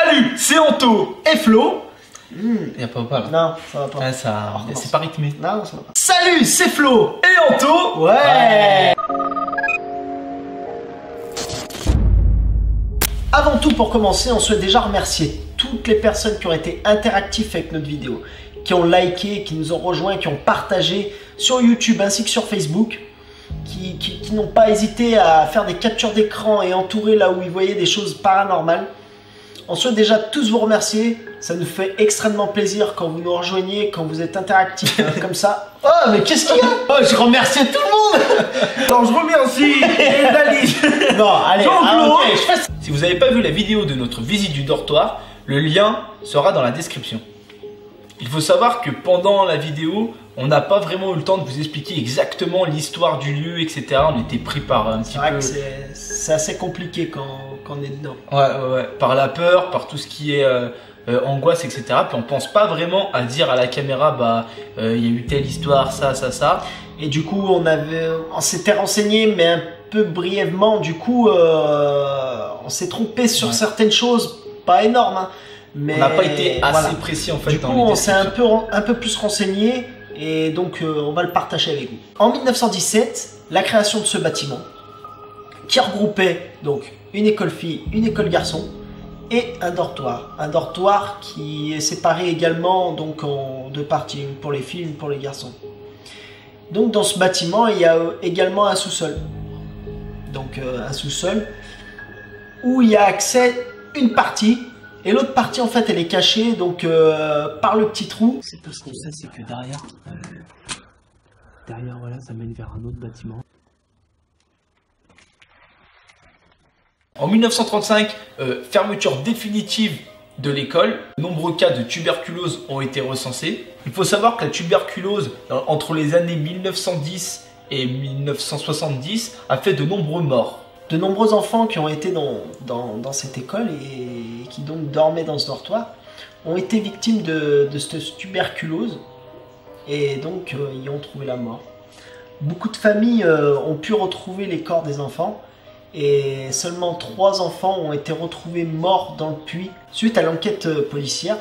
Salut, c'est Anto et Flo. Y'a pas là. Non, ça va pas. Ah, ça, c'est pas rythmé. Non, ça va pas. Salut, c'est Flo et Anto. Ouais. Avant tout, pour commencer, on souhaite déjà remercier toutes les personnes qui ont été interactives avec notre vidéo, qui ont liké, qui nous ont rejoints, qui ont partagé sur YouTube ainsi que sur Facebook, qui n'ont pas hésité à faire des captures d'écran et entourer là où ils voyaient des choses paranormales. On souhaite déjà tous vous remercier, ça nous fait extrêmement plaisir quand vous nous rejoignez, quand vous êtes interactifs comme ça. Oh, mais qu'est-ce qu'il y a? Oh, je remercie tout le monde. Alors je remercie Dali. Non, allez, okay, Si vous n'avez pas vu la vidéo de notre visite du dortoir, le lien sera dans la description. Il faut savoir que pendant la vidéo, on n'a pas vraiment eu le temps de vous expliquer exactement l'histoire du lieu, etc. On était pris par un petit peu... C'est assez compliqué quand on est dedans. Ouais. Par la peur, par tout ce qui est angoisse, etc. Puis on pense pas vraiment à dire à la caméra, bah, y a eu telle histoire, ça. Et du coup, on s'était renseigné, mais un peu brièvement. Du coup, on s'est trompé sur certaines choses, pas énormes, hein. Mais on n'a pas été assez précis en fait. Du coup, on s'est un peu plus renseigné et donc on va le partager avec vous. En 1917, la création de ce bâtiment qui regroupait donc une école fille, une école garçon et un dortoir. Un dortoir qui est séparé également donc en deux parties, une pour les filles, une pour les garçons. Donc dans ce bâtiment, il y a également un sous-sol. Donc un sous-sol où il y a accès une partie. Et l'autre partie, en fait, elle est cachée donc par le petit trou. C'est tout ce qu'on sait, c'est que derrière, voilà, ça mène vers un autre bâtiment. En 1935, fermeture définitive de l'école. De nombreux cas de tuberculose ont été recensés. Il faut savoir que la tuberculose, entre les années 1910 et 1970, a fait de nombreux morts. De nombreux enfants qui ont été dans cette école et qui donc dormaient dans ce dortoir ont été victimes de cette tuberculose et donc y ont trouvé la mort. Beaucoup de familles ont pu retrouver les corps des enfants et seulement 3 enfants ont été retrouvés morts dans le puits. Suite à l'enquête policière,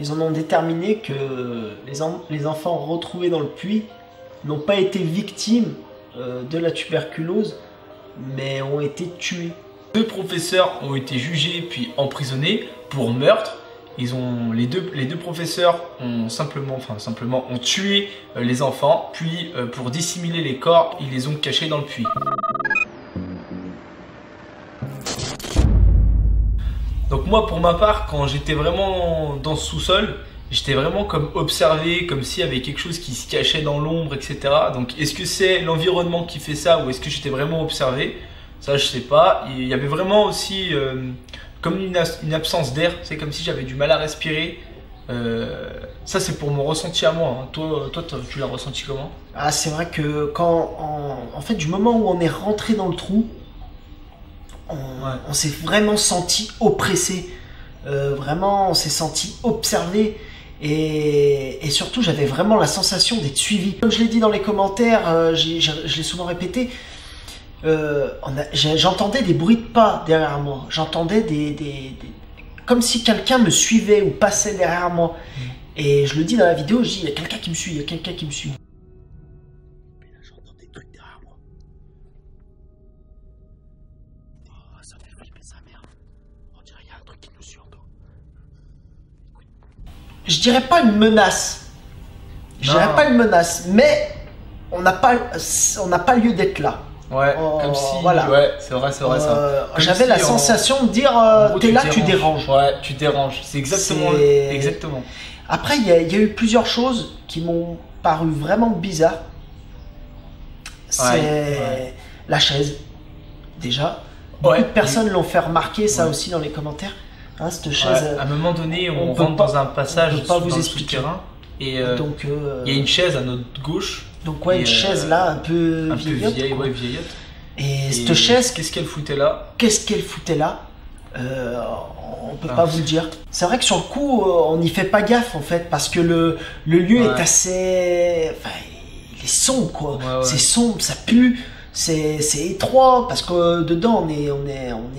ils en ont déterminé que les enfants retrouvés dans le puits n'ont pas été victimes de la tuberculose, mais ont été tués. 2 professeurs ont été jugés puis emprisonnés pour meurtre. Les deux professeurs ont simplement ont tué les enfants, puis pour dissimuler les corps, ils les ont cachés dans le puits. Donc moi, pour ma part, quand j'étais vraiment dans ce sous-sol, j'étais vraiment comme observé, comme s'il y avait quelque chose qui se cachait dans l'ombre, etc. Donc est-ce que c'est l'environnement qui fait ça ou est-ce que j'étais vraiment observé? Ça, je sais pas. Il y avait vraiment aussi comme une absence d'air. C'est comme si j'avais du mal à respirer. Ça, c'est pour mon ressenti à moi. Hein. Toi, tu l'as ressenti comment? Ah, c'est vrai que en fait, du moment où on est rentré dans le trou, on s'est vraiment senti oppressé. Vraiment, on s'est senti observé. Et surtout, j'avais vraiment la sensation d'être suivi. Comme je l'ai dit dans les commentaires, je l'ai souvent répété, j'entendais des bruits de pas derrière moi. J'entendais comme si quelqu'un me suivait ou passait derrière moi. Et je le dis dans la vidéo, je dis, il y a quelqu'un qui me suit, il y a quelqu'un qui me suit. Et là, j'entends des trucs derrière moi. Oh, ça fait flipper sa mère. On dirait qu'il y a un truc qui nous suit en dos. Je dirais pas une menace. Mais on n'a pas lieu d'être là. Ouais, comme si... Voilà. Ouais, c'est vrai ça. J'avais la sensation de dire, t'es là, tu déranges. Ouais, tu déranges. C'est exactement. Après, il y a eu plusieurs choses qui m'ont paru vraiment bizarres. C'est la chaise, déjà. Beaucoup de personnes l'ont fait remarquer, ça aussi, dans les commentaires. Hein, cette chaise... À un moment donné, on rentre dans un passage dans le souterrain. Et donc, il y a une chaise à notre gauche. Donc une chaise là, un peu vieillotte. Vieillotte. Et cette chaise... Qu'est-ce qu'elle foutait là? On peut pas vous le dire. C'est vrai que sur le coup, on n'y fait pas gaffe en fait, parce que le lieu est assez... Enfin, il est sombre quoi. C'est sombre, ça pue. c'est étroit parce que dedans on est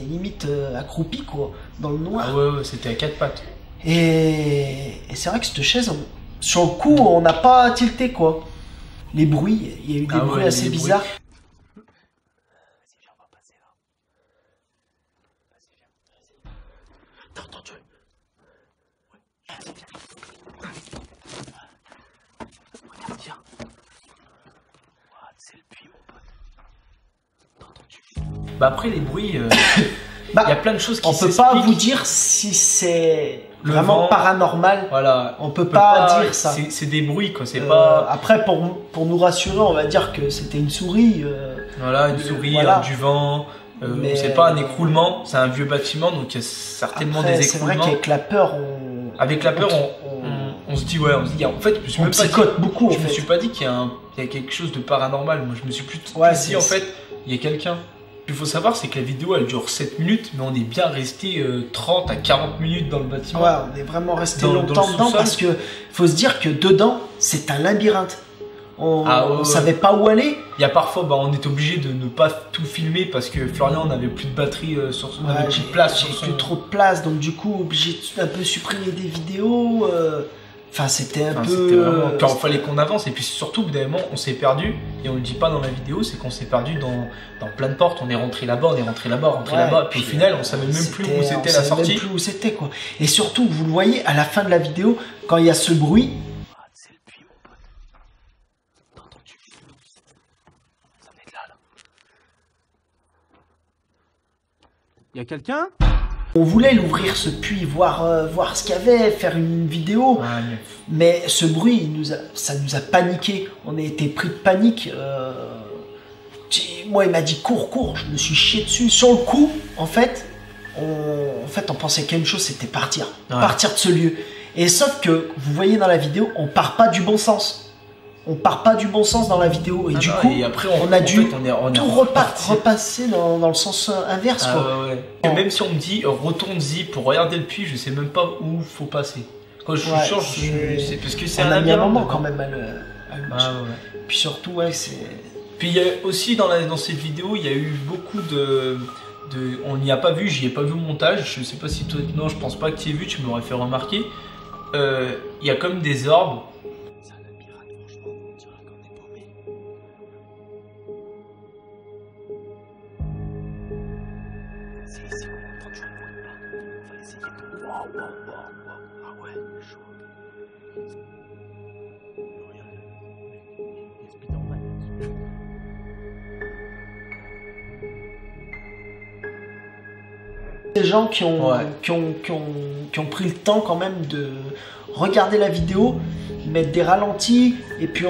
limite accroupi quoi, dans le noir. Ah ouais, c'était à 4 pattes. Et c'est vrai que cette chaise, sur le coup, on n'a pas tilté quoi. Les bruits, il y a eu des bruits assez bizarres. Vas-y, viens, on va passer là. Vas-y, viens. T'as entendu? Ouais. Vas-y, viens. Regarde, tiens. C'est le puits, mon pote. T'as entendu? Bah après les bruits, il y a plein de choses qui on peut pas vous dire si c'est vraiment paranormal. Voilà. On peut pas dire ça. C'est des bruits quoi. C'est pas. Après pour nous rassurer, on va dire que c'était une souris. Voilà, une souris, voilà. du vent. C'est pas un écroulement, c'est un vieux bâtiment, donc il y a certainement des écroulements. C'est vrai qu'avec la peur, on se dit ouais, on se dit en fait, je me psychote beaucoup. Je me suis pas dit qu'il y a quelque chose de paranormal. Moi, je me suis plus dit en fait, il y a quelqu'un. Ce qu'il faut savoir, c'est que la vidéo elle dure 7 minutes, mais on est bien resté 30 à 40 minutes dans le bâtiment. Ouais, on est vraiment resté longtemps dedans parce que faut se dire que dedans, c'est un labyrinthe. On savait pas où aller. Il y a parfois, on est obligé de ne pas tout filmer parce que Florian n'avait plus de batterie sur son place. J'ai plus trop de place, donc du coup, obligé de un peu supprimer des vidéos. Enfin, c'était un peu. Vraiment... Puis il fallait qu'on avance, et puis surtout, au bout d'un moment, on s'est perdu, et on le dit pas dans la vidéo, c'est qu'on s'est perdu dans plein de portes. On est rentré là-bas, on est rentré là-bas, rentré là-bas, puis au final, on savait même plus où c'était la sortie. Même plus où c'était quoi. Et surtout, vous le voyez à la fin de la vidéo, quand il y a ce bruit. C'est le puits, mon pote. T'as entendu? Ça venait de là. Y a quelqu'un? On voulait l'ouvrir ce puits, voir ce qu'il y avait, faire une vidéo, mais ce bruit, ça nous a paniqué. On a été pris de panique. Moi, il m'a dit cours, je me suis chié dessus. Sur le coup, en fait, on pensait qu'à une chose, c'était partir de ce lieu. Et sauf que, vous voyez dans la vidéo, on part pas du bon sens. On part pas du bon sens dans la vidéo et du coup et après, on a dû tout repasser dans le sens inverse quoi. Et même si on me dit retourne-y pour regarder le puits, je sais même pas où faut passer. Quand je change, c'est parce que c'est un labyrinthe. On a mis un moment quand même à le Puis surtout c'est. Puis il y a aussi dans cette vidéo, il y a eu beaucoup de on n'y a pas vu, j'y ai pas vu au montage. Je sais pas si toi, non, je pense pas que tu y aies vu, tu m'aurais fait remarquer. Il y a comme des orbes. Des gens qui ont pris le temps quand même de regarder la vidéo, mettre des ralentis et puis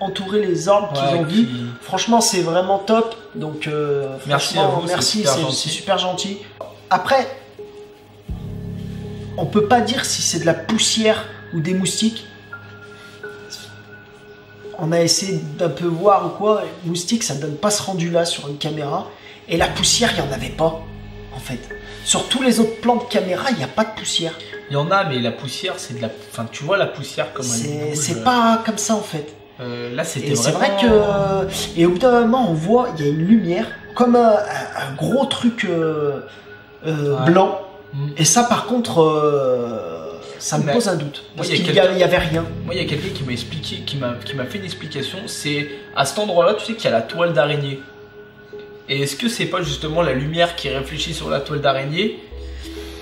entourer les orbes qu'ils ont vus. Franchement, c'est vraiment top. Donc, merci à vous, merci, c'est super gentil. Après, on peut pas dire si c'est de la poussière ou des moustiques. On a essayé d'un peu voir ou quoi. Moustiques, ça donne pas ce rendu là sur une caméra. Et la poussière, il y en avait pas, en fait. Sur tous les autres plans de caméra, il n'y a pas de poussière. Il y en a, mais la poussière, c'est de la... Enfin, tu vois la poussière comme elle c'est pas comme ça, en fait. Là, c'était vraiment... C'est vrai que... Et au bout d'un moment, on voit, il y a une lumière, comme un gros truc blanc. Et ça, par contre, ça me pose un doute. Parce qu'il n'y avait rien. Moi, il y a quelqu'un qui m'a expliqué, qui m'a fait une explication. C'est à cet endroit-là, tu sais qu'il y a la toile d'araignée. Et est-ce que c'est pas justement la lumière qui réfléchit sur la toile d'araignée?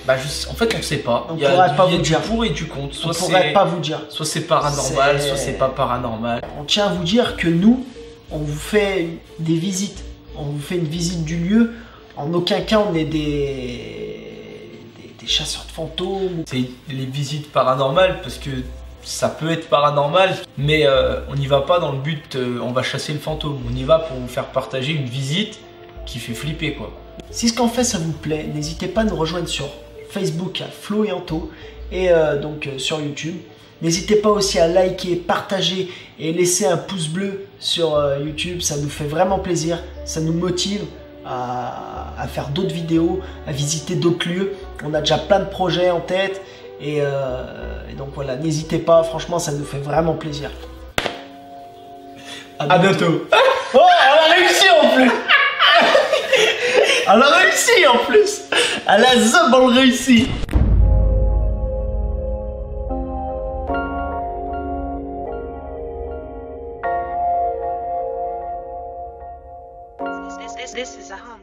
En fait, on sait pas. Il y a du pour et du contre. On pourrait pas vous dire. Soit c'est paranormal, soit c'est pas paranormal. On tient à vous dire que nous, on vous fait des visites. On vous fait une visite du lieu. En aucun cas, on est des chasseurs de fantômes. C'est les visites paranormales parce que ça peut être paranormal, mais on n'y va pas dans le but, on va chasser le fantôme. On y va pour vous faire partager une visite qui fait flipper quoi. Si ce qu'on fait ça vous plaît, n'hésitez pas à nous rejoindre sur Facebook à Flo et Anto et donc sur YouTube. N'hésitez pas aussi à liker, partager et laisser un pouce bleu sur YouTube, ça nous fait vraiment plaisir, ça nous motive à faire d'autres vidéos, à visiter d'autres lieux. On a déjà plein de projets en tête et donc voilà, n'hésitez pas, franchement ça nous fait vraiment plaisir. À bientôt. Oh, on a réussi en plus. Elle a réussi en plus. Elle a zabal réussi. This is a hum.